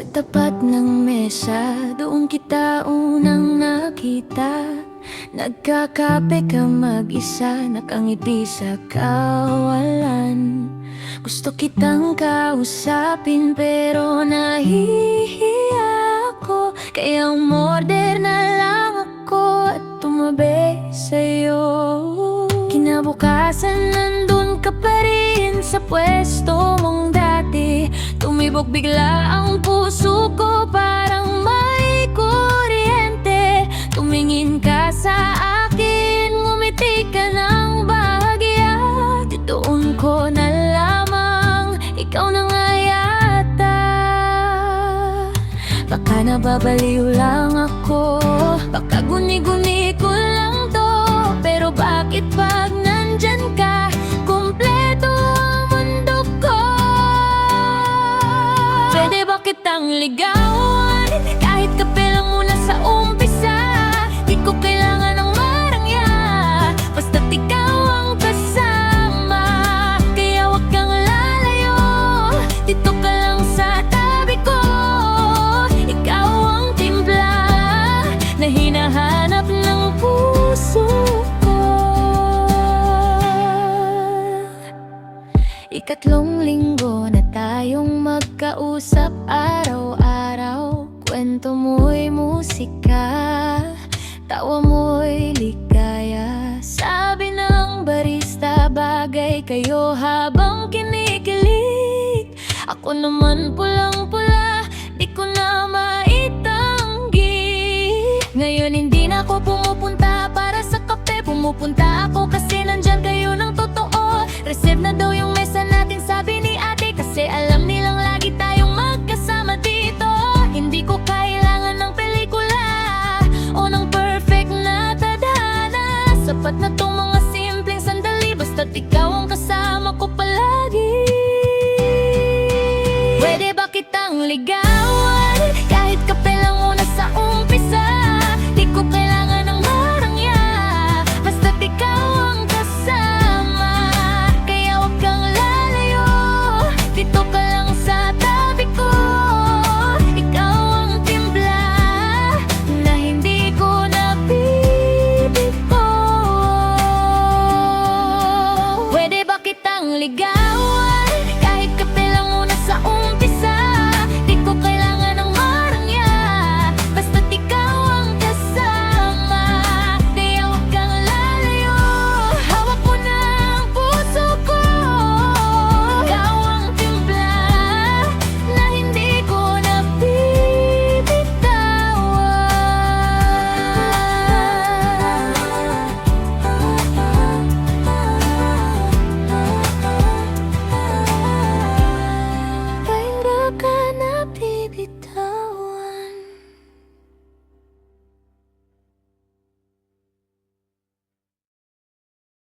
Sa tapat ng mesa, doon kita unang nakita. Nagkakape ka mag-isa, nakangiti sa kawalan. Gusto kitang kausapin pero nahihiya ako, kaya umorder na lang ako at tumabi sa'yo. Kinabukasan nandun ka pa rin sa pwesto mong dati. Tumibok bigla ang puso ko, parang may kuryente. Tumingin ka sa akin, ngumiti ka ng bahagya. Doon ko nalamang ikaw na nga yata. Baka nababaliw lang ako, baka guni-guni ko lang to. Pero bakit pag nandyan ka, kumpleto ang mundo ko? Pwede ba kitang ligawan, kahit kape lang muna sa umpisa? Di ko kailangan ng marangya, basta't ikaw ang kasama. Kaya wag kang lalayo, dito ka lang sa tabi ko. Ikaw ang timpla na hinahanap ng puso ko. Ikatlong linggo na tayong magkausap araw-araw. Kwento mo'y musika, tawa mo'y ligaya. Sabi ng barista, bagay kayo habang kinikilig. Ako naman pulang-pula, di ko na maitanggi. Ngayon hindi na ako pumupunta para sa kape. Pumupunta ako kasi nandyan kayo ng totoo. Reserve na daw yung mesa natin, sabi ni ate, kasi alam nilang lagi tayong magkasama dito. Hindi ko kailangan ng pelikula o ng perfect na tadhana. Sapat na tong mga simpleng sandali, basta't ikaw ang kasama ko palagi. Pwede ba kitang ligawan?